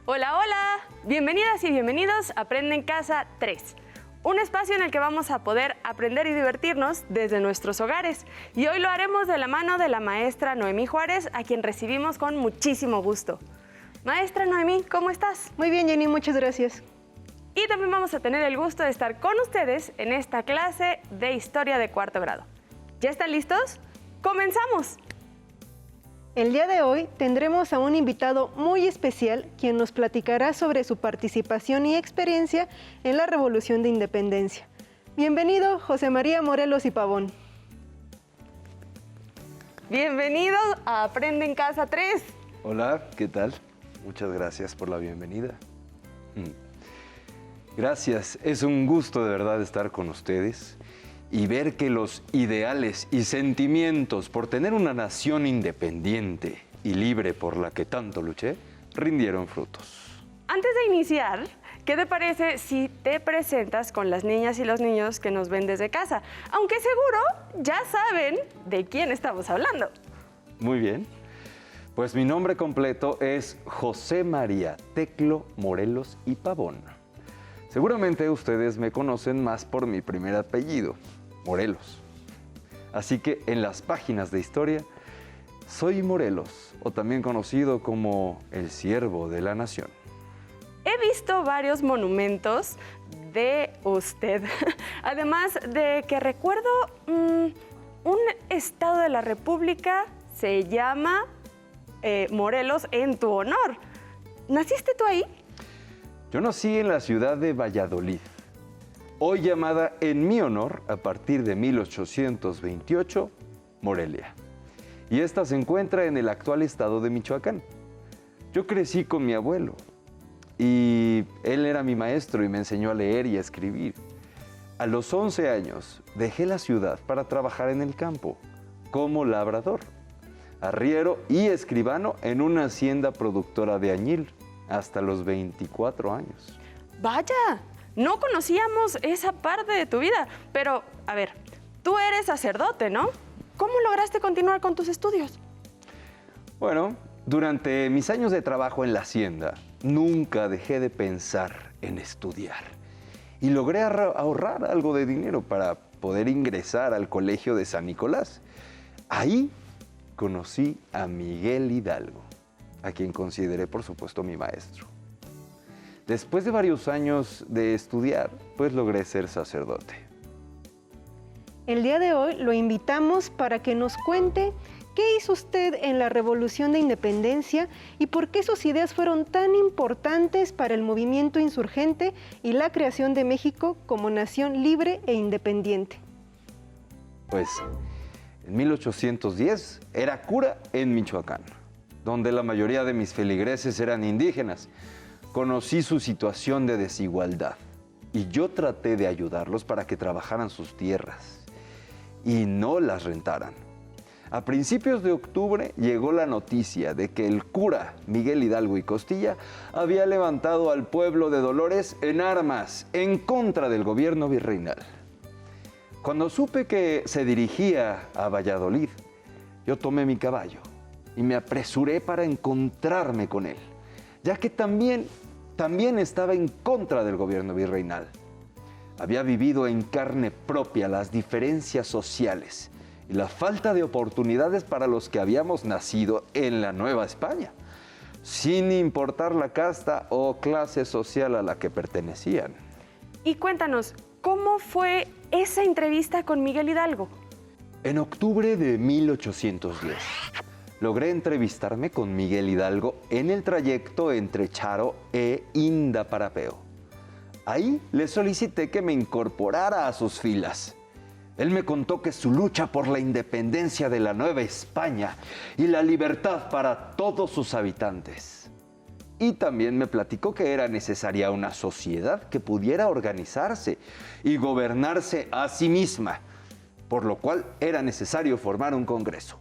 Hola, hola. Bienvenidas y bienvenidos a Aprende en Casa 3. Un espacio en el que vamos a poder aprender y divertirnos desde nuestros hogares. Y hoy lo haremos de la mano de la maestra Noemí Juárez, a quien recibimos con muchísimo gusto. Maestra Noemí, ¿cómo estás? Muy bien, Jenny, muchas gracias. Y también vamos a tener el gusto de estar con ustedes en esta clase de Historia de cuarto grado. ¿Ya están listos? ¡Comenzamos! El día de hoy tendremos a un invitado muy especial quien nos platicará sobre su participación y experiencia en la Revolución de Independencia. Bienvenido, José María Morelos y Pavón. Bienvenido a Aprende en Casa 3. Hola, ¿qué tal? Muchas gracias por la bienvenida. Gracias, es un gusto de verdad estar con ustedes y ver que los ideales y sentimientos por tener una nación independiente y libre por la que tanto luché, rindieron frutos. Antes de iniciar, ¿qué te parece si te presentas con las niñas y los niños que nos ven desde casa? Aunque seguro ya saben de quién estamos hablando. Muy bien. Pues mi nombre completo es José María Teclo Morelos y Pavón. Seguramente ustedes me conocen más por mi primer apellido, Morelos. Así que en las páginas de historia, soy Morelos, o también conocido como el Siervo de la Nación. He visto varios monumentos de usted, además de que recuerdo un estado de la República se llama Morelos en tu honor. ¿Naciste tú ahí? Yo nací en la ciudad de Valladolid, hoy llamada en mi honor a partir de 1828, Morelia. Y esta se encuentra en el actual estado de Michoacán. Yo crecí con mi abuelo y él era mi maestro y me enseñó a leer y a escribir. A los 11 años dejé la ciudad para trabajar en el campo como labrador, arriero y escribano en una hacienda productora de añil hasta los 24 años. Vaya, no conocíamos esa parte de tu vida, pero a ver, tú eres sacerdote, ¿no? ¿Cómo lograste continuar con tus estudios? Bueno, durante mis años de trabajo en la hacienda, nunca dejé de pensar en estudiar. Y logré ahorrar algo de dinero para poder ingresar al colegio de San Nicolás. Ahí conocí a Miguel Hidalgo, a quien consideré, por supuesto, mi maestro. Después de varios años de estudiar, pues logré ser sacerdote. El día de hoy lo invitamos para que nos cuente qué hizo usted en la Revolución de Independencia y por qué sus ideas fueron tan importantes para el movimiento insurgente y la creación de México como nación libre e independiente. Pues en 1810 era cura en Michoacán, donde la mayoría de mis feligreses eran indígenas. Conocí su situación de desigualdad y yo traté de ayudarlos para que trabajaran sus tierras y no las rentaran. A principios de octubre llegó la noticia de que el cura Miguel Hidalgo y Costilla había levantado al pueblo de Dolores en armas en contra del gobierno virreinal. Cuando supe que se dirigía a Valladolid, yo tomé mi caballo y me apresuré para encontrarme con él, ya que también estaba en contra del gobierno virreinal. Había vivido en carne propia las diferencias sociales y la falta de oportunidades para los que habíamos nacido en la Nueva España, sin importar la casta o clase social a la que pertenecían. Y cuéntanos, ¿cómo fue esa entrevista con Miguel Hidalgo? En octubre de 1810, logré entrevistarme con Miguel Hidalgo en el trayecto entre Charo e Indaparapeo. Ahí le solicité que me incorporara a sus filas. Él me contó que su lucha por la independencia de la Nueva España y la libertad para todos sus habitantes. Y también me platicó que era necesaria una sociedad que pudiera organizarse y gobernarse a sí misma, por lo cual era necesario formar un congreso.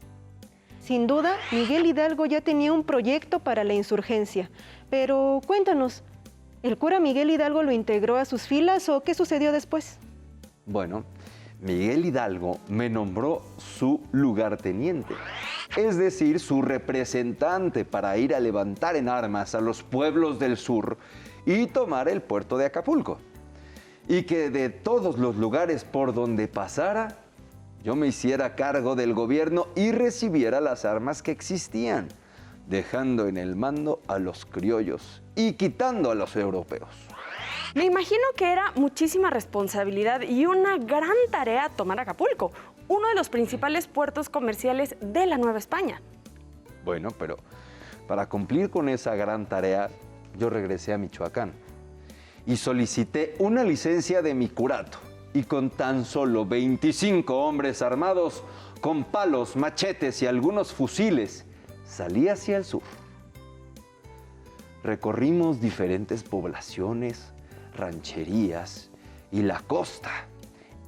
Sin duda, Miguel Hidalgo ya tenía un proyecto para la insurgencia, pero cuéntanos, ¿el cura Miguel Hidalgo lo integró a sus filas o qué sucedió después? Bueno, Miguel Hidalgo me nombró su lugarteniente es decir, su representante para ir a levantar en armas a los pueblos del sur y tomar el puerto de Acapulco. Y que de todos los lugares por donde pasara, yo me hiciera cargo del gobierno y recibiera las armas que existían, dejando en el mando a los criollos y quitando a los europeos. Me imagino que era muchísima responsabilidad y una gran tarea tomar Acapulco, uno de los principales puertos comerciales de la Nueva España. Bueno, pero para cumplir con esa gran tarea, yo regresé a Michoacán y solicité una licencia de mi curato. Y con tan solo 25 hombres armados, con palos, machetes y algunos fusiles, salí hacia el sur. Recorrimos diferentes poblaciones, rancherías y la costa.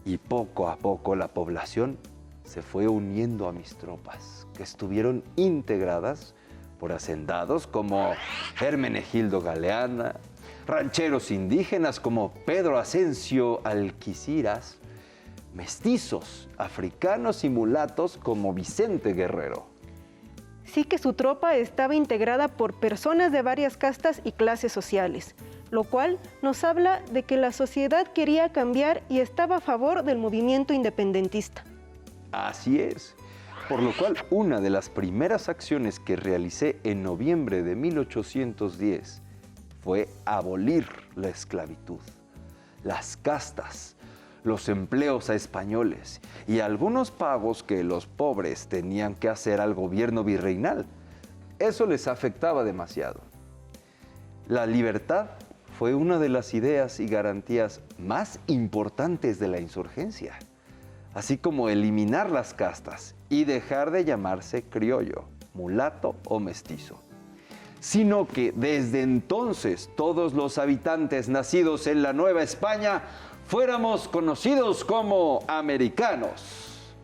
Y poco a poco la población se fue uniendo a mis tropas, que estuvieron integradas por hacendados como Hermenegildo Galeana, rancheros indígenas como Pedro Asensio Alquiciras, mestizos, africanos y mulatos como Vicente Guerrero. Sí que su tropa estaba integrada por personas de varias castas y clases sociales, lo cual nos habla de que la sociedad quería cambiar y estaba a favor del movimiento independentista. Así es, por lo cual una de las primeras acciones que realicé en noviembre de 1810 fue abolir la esclavitud, las castas, los empleos a españoles y algunos pagos que los pobres tenían que hacer al gobierno virreinal. Eso les afectaba demasiado. La libertad fue una de las ideas y garantías más importantes de la insurgencia, así como eliminar las castas y dejar de llamarse criollo, mulato o mestizo, sino que desde entonces todos los habitantes nacidos en la Nueva España fuéramos conocidos como americanos.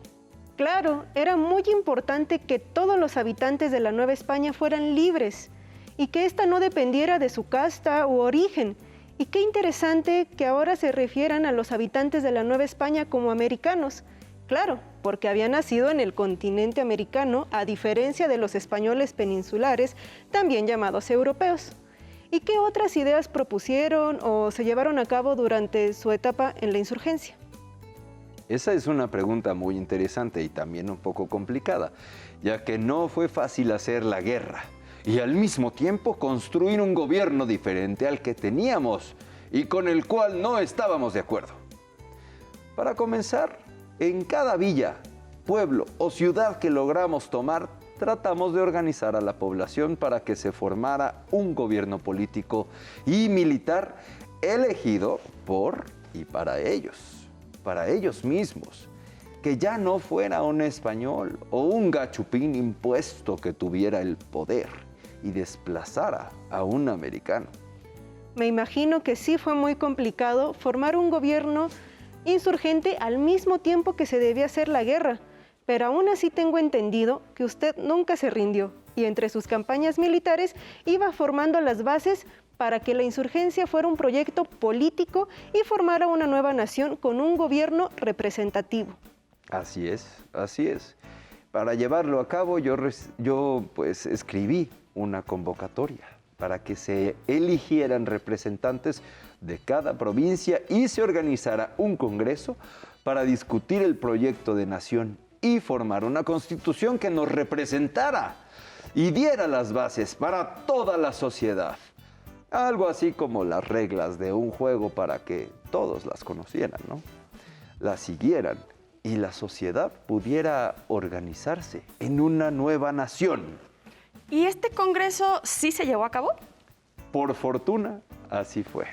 Claro, era muy importante que todos los habitantes de la Nueva España fueran libres y que ésta no dependiera de su casta u origen. Y qué interesante que ahora se refieran a los habitantes de la Nueva España como americanos. Claro, porque habían nacido en el continente americano, a diferencia de los españoles peninsulares, también llamados europeos. ¿Y qué otras ideas propusieron o se llevaron a cabo durante su etapa en la insurgencia? Esa es una pregunta muy interesante y también un poco complicada, ya que no fue fácil hacer la guerra y al mismo tiempo construir un gobierno diferente al que teníamos y con el cual no estábamos de acuerdo. Para comenzar, en cada villa, pueblo o ciudad que logramos tomar, tratamos de organizar a la población para que se formara un gobierno político y militar elegido por y para ellos mismos, que ya no fuera un español o un gachupín impuesto que tuviera el poder y desplazara a un americano. Me imagino que sí fue muy complicado formar un gobierno insurgente al mismo tiempo que se debía hacer la guerra, pero aún así tengo entendido que usted nunca se rindió y entre sus campañas militares iba formando las bases para que la insurgencia fuera un proyecto político y formara una nueva nación con un gobierno representativo. Así es, así es. Para llevarlo a cabo yo escribí una convocatoria para que se eligieran representantes de cada provincia y se organizara un congreso para discutir el proyecto de nación y formar una constitución que nos representara y diera las bases para toda la sociedad. Algo así como las reglas de un juego para que todos las conocieran, ¿no? Las siguieran y la sociedad pudiera organizarse en una nueva nación. ¿Y este congreso sí se llevó a cabo? Por fortuna, así fue.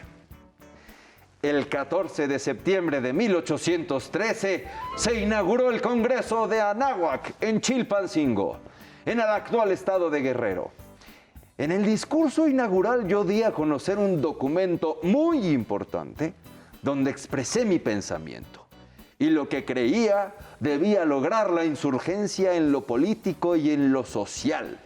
El 14 de septiembre de 1813 se inauguró el Congreso de Anáhuac en Chilpancingo, en el actual estado de Guerrero. En el discurso inaugural yo di a conocer un documento muy importante donde expresé mi pensamiento y lo que creía debía lograr la insurgencia en lo político y en lo social.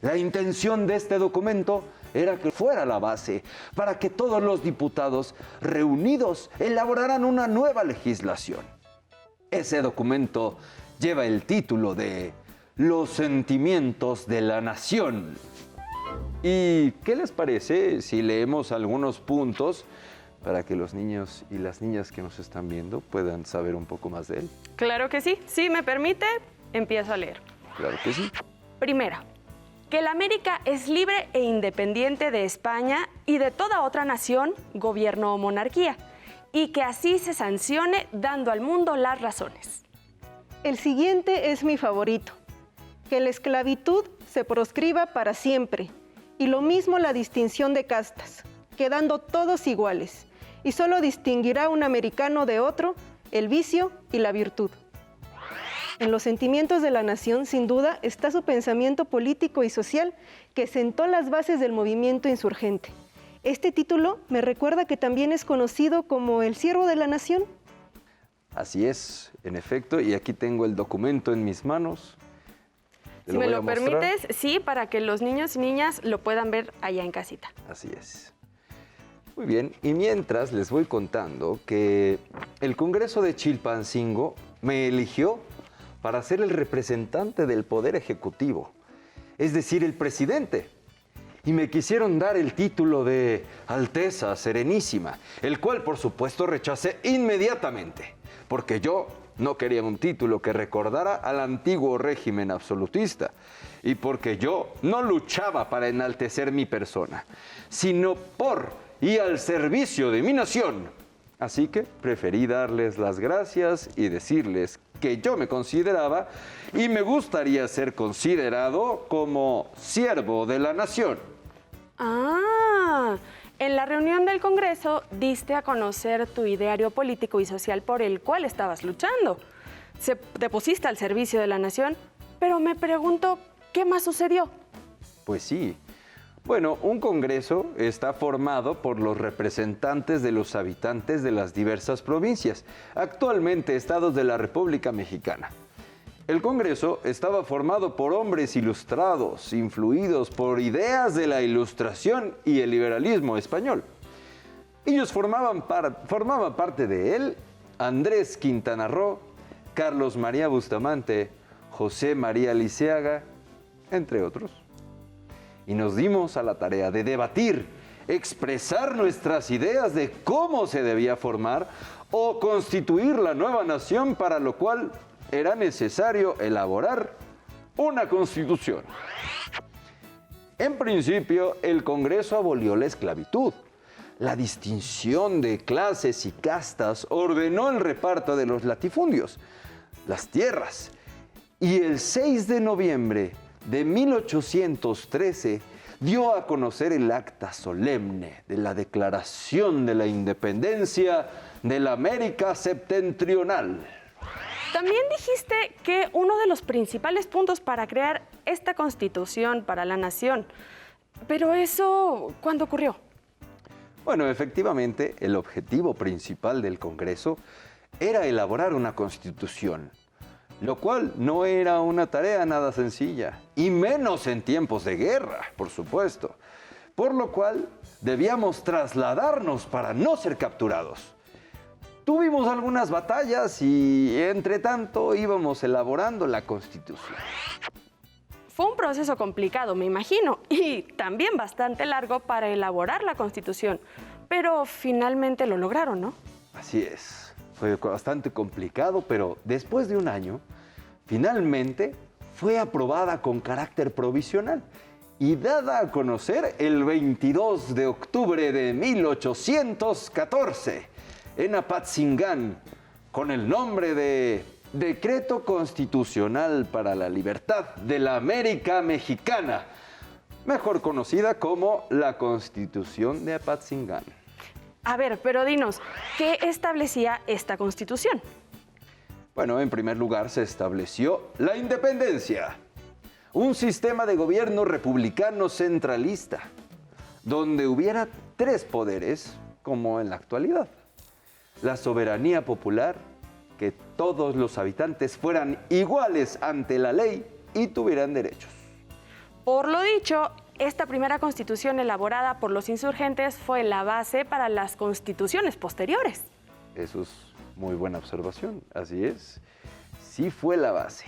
La intención de este documento era que fuera la base para que todos los diputados reunidos elaboraran una nueva legislación. Ese documento lleva el título de los sentimientos de la nación. ¿Y qué les parece si leemos algunos puntos para que los niños y las niñas que nos están viendo puedan saber un poco más de él? Claro que sí. Si me permite, empiezo a leer. Claro que sí. Primera, que la América es libre e independiente de España y de toda otra nación, gobierno o monarquía, y que así se sancione dando al mundo las razones. El siguiente es mi favorito. Que la esclavitud se proscriba para siempre. Y lo mismo la distinción de castas, quedando todos iguales. Y solo distinguirá un americano de otro el vicio y la virtud. En los sentimientos de la nación, sin duda, está su pensamiento político y social que sentó las bases del movimiento insurgente. Este título me recuerda que también es conocido como el Siervo de la Nación. Así es, en efecto, y aquí tengo el documento en mis manos. Si me lo permites, sí, para que los niños y niñas lo puedan ver allá en casita. Así es. Muy bien, y mientras les voy contando que el Congreso de Chilpancingo me eligió para ser el representante del Poder Ejecutivo, es decir, el presidente. Y me quisieron dar el título de Alteza Serenísima, el cual por supuesto rechacé inmediatamente, porque yo no quería un título que recordara al antiguo régimen absolutista, y porque yo no luchaba para enaltecer mi persona, sino por y al servicio de mi nación. Así que preferí darles las gracias y decirles que yo me consideraba y me gustaría ser considerado como siervo de la nación. Ah, en la reunión del Congreso diste a conocer tu ideario político y social por el cual estabas luchando. Te pusiste al servicio de la nación, pero me pregunto, ¿qué más sucedió? Pues sí. Bueno, un Congreso está formado por los representantes de los habitantes de las diversas provincias, actualmente estados de la República Mexicana. El Congreso estaba formado por hombres ilustrados, influidos por ideas de la Ilustración y el liberalismo español. Ellos formaban parte de él Andrés Quintana Roo, Carlos María Bustamante, José María Liceaga, entre otros. Y nos dimos a la tarea de debatir, expresar nuestras ideas de cómo se debía formar o constituir la nueva nación, para lo cual era necesario elaborar una constitución. En principio, el Congreso abolió la esclavitud, la distinción de clases y castas, ordenó el reparto de los latifundios, las tierras, y el 6 de noviembre de 1813 dio a conocer el acta solemne de la Declaración de la Independencia de la América Septentrional. También dijiste que uno de los principales puntos para crear esta constitución para la nación, pero eso, ¿cuándo ocurrió? Bueno, efectivamente, el objetivo principal del Congreso era elaborar una constitución, lo cual no era una tarea nada sencilla, y menos en tiempos de guerra, por supuesto, por lo cual debíamos trasladarnos para no ser capturados. Tuvimos algunas batallas y, entre tanto, íbamos elaborando la Constitución. Fue un proceso complicado, me imagino, y también bastante largo para elaborar la Constitución, pero finalmente lo lograron, ¿no? Así es. Fue bastante complicado, pero después de un año, finalmente fue aprobada con carácter provisional y dada a conocer el 22 de octubre de 1814 en Apatzingán, con el nombre de Decreto Constitucional para la Libertad de la América Mexicana, mejor conocida como la Constitución de Apatzingán. A ver, pero dinos, ¿qué establecía esta Constitución? Bueno, en primer lugar se estableció la independencia, un sistema de gobierno republicano centralista, donde hubiera tres poderes, como en la actualidad. La soberanía popular, que todos los habitantes fueran iguales ante la ley y tuvieran derechos. Por lo dicho, esta primera constitución elaborada por los insurgentes fue la base para las constituciones posteriores. Eso es muy buena observación, así es. Sí fue la base.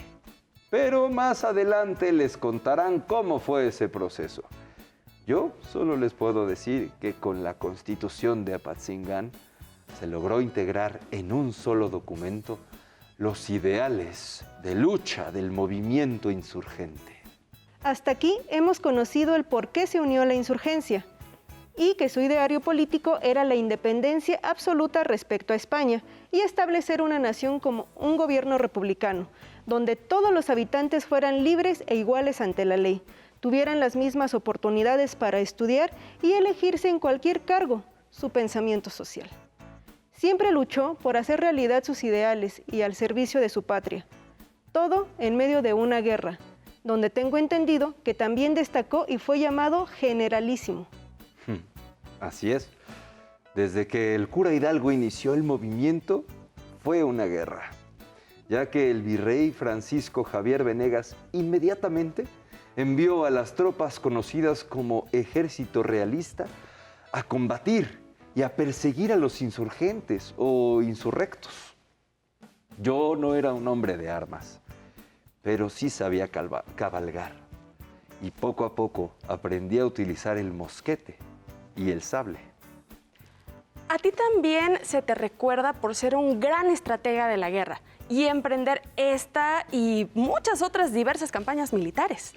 pero más adelante les contarán cómo fue ese proceso. Yo solo les puedo decir que con la Constitución de Apatzingán se logró integrar en un solo documento los ideales de lucha del movimiento insurgente. Hasta aquí hemos conocido el por qué se unió a la insurgencia y que su ideario político era la independencia absoluta respecto a España y establecer una nación como un gobierno republicano, donde todos los habitantes fueran libres e iguales ante la ley, tuvieran las mismas oportunidades para estudiar y elegirse en cualquier cargo, su pensamiento social. Siempre luchó por hacer realidad sus ideales y al servicio de su patria. Todo en medio de una guerra, donde tengo entendido que también destacó y fue llamado generalísimo. Así es. Desde que el cura Hidalgo inició el movimiento, fue una guerra, ya que el virrey Francisco Javier Venegas inmediatamente envió a las tropas conocidas como Ejército Realista a combatir y a perseguir a los insurgentes o insurrectos. Yo no era un hombre de armas, pero sí sabía cabalgar. Y poco a poco aprendí a utilizar el mosquete y el sable. A ti también se te recuerda por ser un gran estratega de la guerra y emprender esta y muchas otras diversas campañas militares.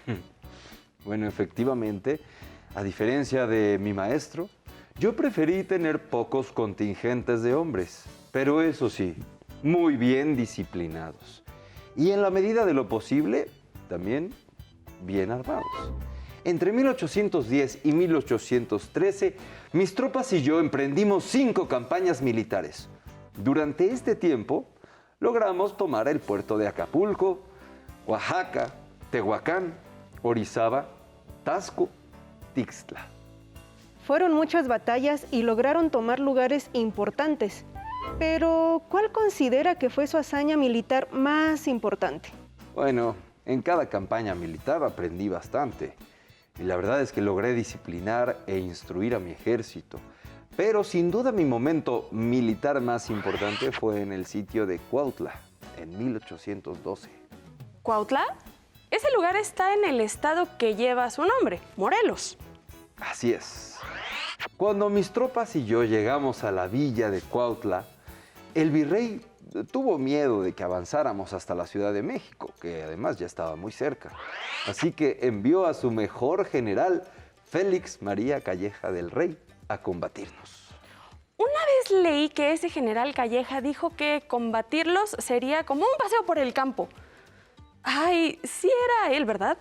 Bueno, efectivamente, a diferencia de mi maestro, yo preferí tener pocos contingentes de hombres, pero eso sí, muy bien disciplinados. Y en la medida de lo posible, también bien armados. Entre 1810 y 1813, mis tropas y yo emprendimos 5 campañas militares. Durante este tiempo, logramos tomar el puerto de Acapulco, Oaxaca, Tehuacán, Orizaba, Tasco, Tixtla. Fueron muchas batallas y lograron tomar lugares importantes. Pero, ¿cuál considera que fue su hazaña militar más importante? Bueno, en cada campaña militar aprendí bastante. Y la verdad es que logré disciplinar e instruir a mi ejército. Pero sin duda mi momento militar más importante fue en el sitio de Cuautla, en 1812. ¿Cuautla? Ese lugar está en el estado que lleva su nombre, Morelos. Así es. Cuando mis tropas y yo llegamos a la villa de Cuautla, el virrey tuvo miedo de que avanzáramos hasta la Ciudad de México, que además ya estaba muy cerca. Así que envió a su mejor general, Félix María Calleja del Rey, a combatirnos. Una vez leí que ese general Calleja dijo que combatirlos sería como un paseo por el campo. Ay, sí era él, ¿verdad?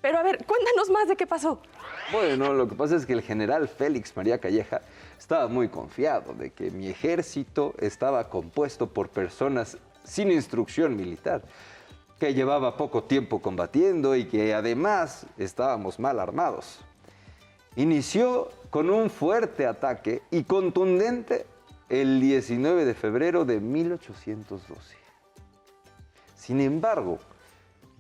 Pero a ver, cuéntanos más de qué pasó. Bueno, lo que pasa es que el general Félix María Calleja estaba muy confiado de que mi ejército estaba compuesto por personas sin instrucción militar, que llevaba poco tiempo combatiendo y que además estábamos mal armados. Inició con un fuerte ataque y contundente el 19 de febrero de 1812. Sin embargo,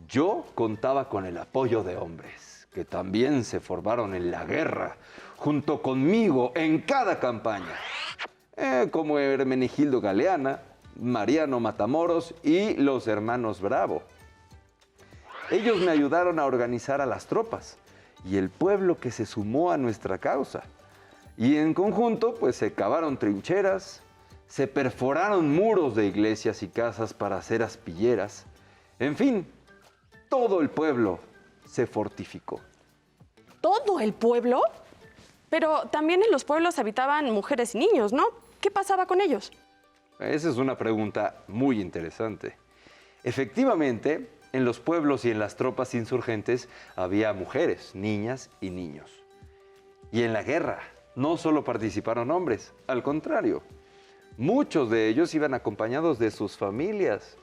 yo contaba con el apoyo de hombres que también se formaron en la guerra, junto conmigo en cada campaña, como Hermenegildo Galeana, Mariano Matamoros y los hermanos Bravo. Ellos me ayudaron a organizar a las tropas y el pueblo que se sumó a nuestra causa. Y en conjunto, pues se cavaron trincheras, se perforaron muros de iglesias y casas para hacer aspilleras. En fin, todo el pueblo se fortificó. ¿Todo el pueblo? Pero también en los pueblos habitaban mujeres y niños, ¿no? ¿Qué pasaba con ellos? Esa es una pregunta muy interesante. Efectivamente, en los pueblos y en las tropas insurgentes había mujeres, niñas y niños. Y en la guerra no solo participaron hombres, al contrario, muchos de ellos iban acompañados de sus familias.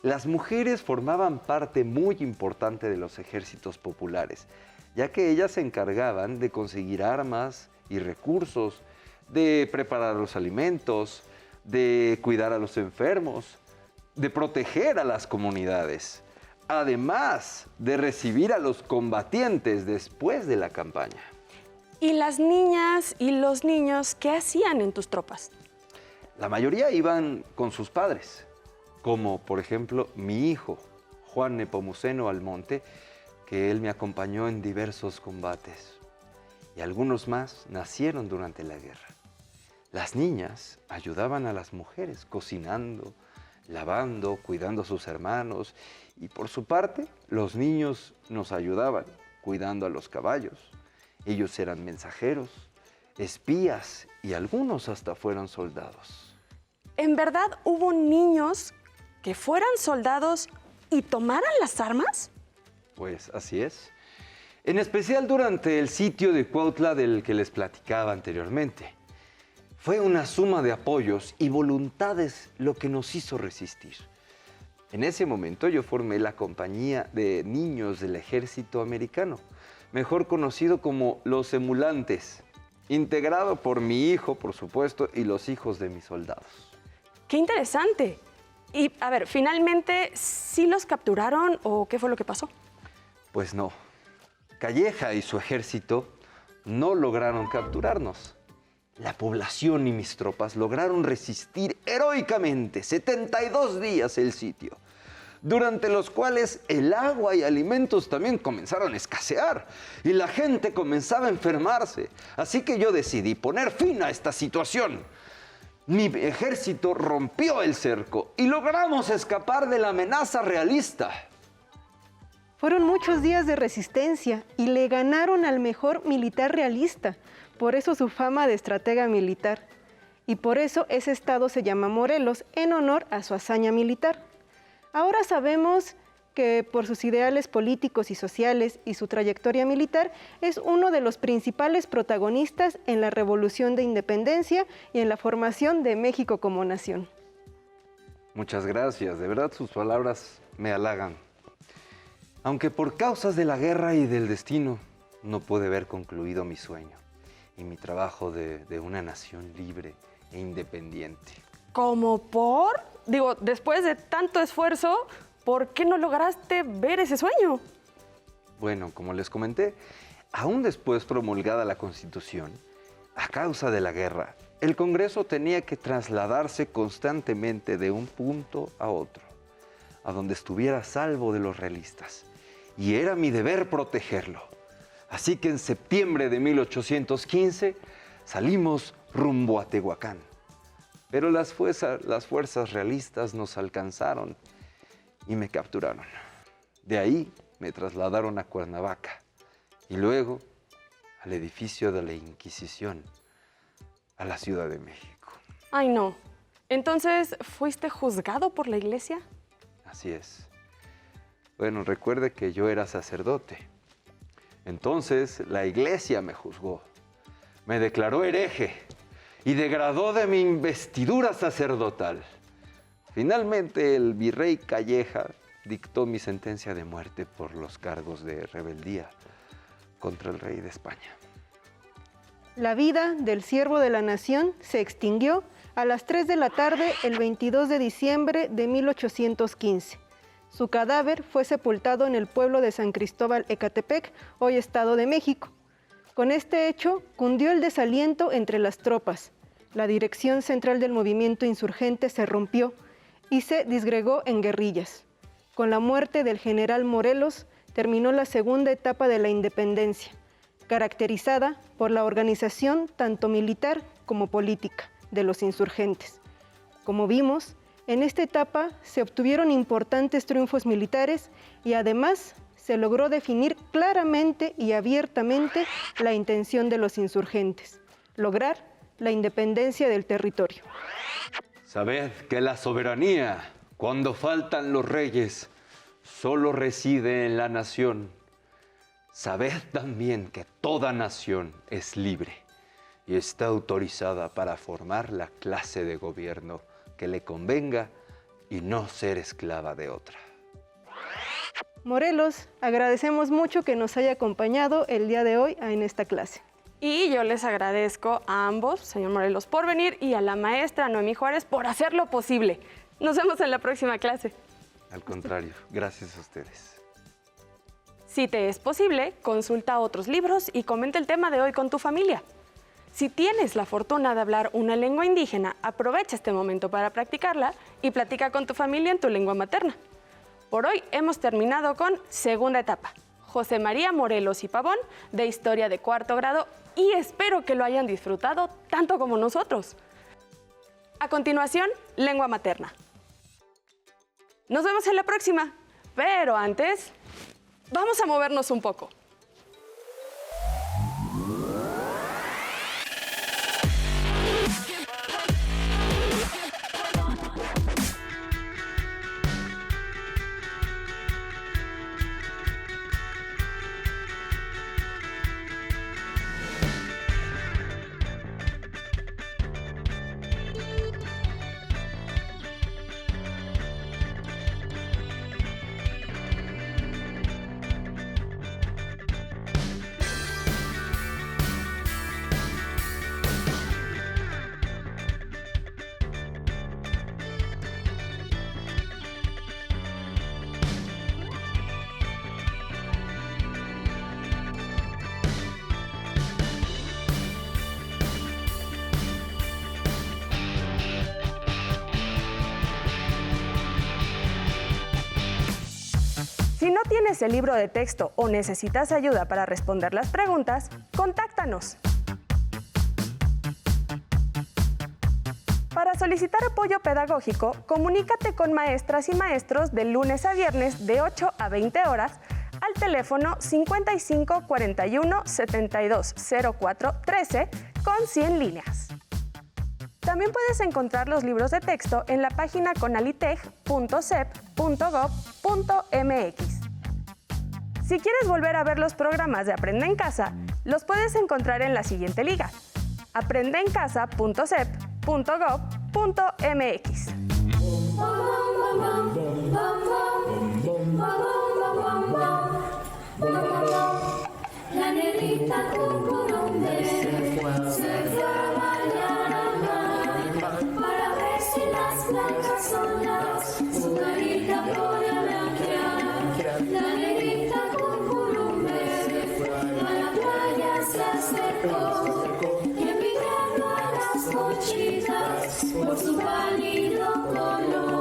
Las mujeres formaban parte muy importante de los ejércitos populares, ya que ellas se encargaban de conseguir armas y recursos, de preparar los alimentos, de cuidar a los enfermos, de proteger a las comunidades, además de recibir a los combatientes después de la campaña. ¿Y las niñas y los niños qué hacían en tus tropas? La mayoría iban con sus padres, como por ejemplo mi hijo, Juan Nepomuceno Almonte, que él me acompañó en diversos combates. Y algunos más nacieron durante la guerra. Las niñas ayudaban a las mujeres cocinando, lavando, cuidando a sus hermanos. Y por su parte, los niños nos ayudaban cuidando a los caballos. Ellos eran mensajeros, espías y algunos hasta fueron soldados. ¿En verdad hubo niños que fueran soldados y tomaran las armas? Pues así es. En especial durante el sitio de Cuautla del que les platicaba anteriormente. Fue una suma de apoyos y voluntades lo que nos hizo resistir. En ese momento yo formé la compañía de niños del ejército americano, mejor conocido como los emulantes, integrado por mi hijo, por supuesto, y los hijos de mis soldados. ¡Qué interesante! Y, a ver, ¿finalmente sí los capturaron o qué fue lo que pasó? Pues no. Calleja y su ejército no lograron capturarnos. La población y mis tropas lograron resistir heroicamente 72 días el sitio, durante los cuales el agua y alimentos también comenzaron a escasear y la gente comenzaba a enfermarse. Así que yo decidí poner fin a esta situación. Mi ejército rompió el cerco y logramos escapar de la amenaza realista. Fueron muchos días de resistencia y le ganaron al mejor militar realista. Por eso su fama de estratega militar. Y por eso ese estado se llama Morelos, en honor a su hazaña militar. Ahora sabemos que por sus ideales políticos y sociales y su trayectoria militar, es uno de los principales protagonistas en la Revolución de Independencia y en la formación de México como nación. Muchas gracias, de verdad sus palabras me halagan. Aunque por causas de la guerra y del destino, no pude ver concluido mi sueño y mi trabajo de una nación libre e independiente. ¿Cómo por? Digo, después de tanto esfuerzo, ¿por qué no lograste ver ese sueño? Bueno, como les comenté, aún después promulgada la Constitución, a causa de la guerra, el Congreso tenía que trasladarse constantemente de un punto a otro, a donde estuviera a salvo de los realistas. Y era mi deber protegerlo. Así que en septiembre de 1815 salimos rumbo a Tehuacán. Pero las fuerzas realistas nos alcanzaron y me capturaron. De ahí me trasladaron a Cuernavaca y luego al edificio de la Inquisición, a la Ciudad de México. Ay, no. Entonces, ¿fuiste juzgado por la iglesia? Así es. Bueno, recuerde que yo era sacerdote. Entonces, la iglesia me juzgó, me declaró hereje y degradó de mi investidura sacerdotal. Finalmente, el virrey Calleja dictó mi sentencia de muerte por los cargos de rebeldía contra el rey de España. La vida del siervo de la nación se extinguió a las 3 de la tarde el 22 de diciembre de 1815. Su cadáver fue sepultado en el pueblo de San Cristóbal Ecatepec, hoy Estado de México. Con este hecho, cundió el desaliento entre las tropas. La dirección central del movimiento insurgente se rompió y se disgregó en guerrillas. Con la muerte del general Morelos, terminó la segunda etapa de la independencia, caracterizada por la organización tanto militar como política de los insurgentes. Como vimos, en esta etapa se obtuvieron importantes triunfos militares y además se logró definir claramente y abiertamente la intención de los insurgentes, lograr la independencia del territorio. Sabed que la soberanía, cuando faltan los reyes, solo reside en la nación. Sabed también que toda nación es libre y está autorizada para formar la clase de gobierno que le convenga y no ser esclava de otra. Morelos, agradecemos mucho que nos haya acompañado el día de hoy en esta clase. Y yo les agradezco a ambos, señor Morelos, por venir y a la maestra Noemí Juárez por hacer lo posible. Nos vemos en la próxima clase. Al contrario, gracias a ustedes. Si te es posible, consulta otros libros y comenta el tema de hoy con tu familia. Si tienes la fortuna de hablar una lengua indígena, aprovecha este momento para practicarla y platica con tu familia en tu lengua materna. Por hoy hemos terminado con segunda etapa. José María Morelos y Pavón, de Historia de cuarto grado, y espero que lo hayan disfrutado tanto como nosotros. A continuación, lengua materna. Nos vemos en la próxima, pero antes, vamos a movernos un poco. Si no tienes el libro de texto o necesitas ayuda para responder las preguntas, contáctanos. Para solicitar apoyo pedagógico, comunícate con maestras y maestros de lunes a viernes de 8 a 20 horas al teléfono 55 41 72 04 13 con 100 líneas. También puedes encontrar los libros de texto en la página conaliteg.sep.gov.mx. Si quieres volver a ver los programas de Aprende en Casa, los puedes encontrar en la siguiente liga: aprendeencasa.sep.gov.mx. La negrita cucurumbe se fue a bañar al mar para ver si las blancas olas su carita podía blanquear. La negrita cucurumbe a la playa se acercó y envidiando a las conchitas por su pálido color.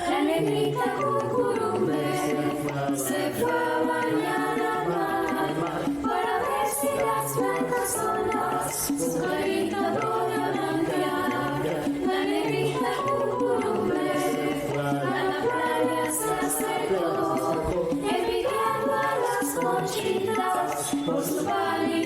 La negrita cucurumbe se fue a bañar al mar para ver si las blancas olas su carita podía blanquear. La negrita cucurumbe a la playa se acercó, envidiando a las conchitas por su pálido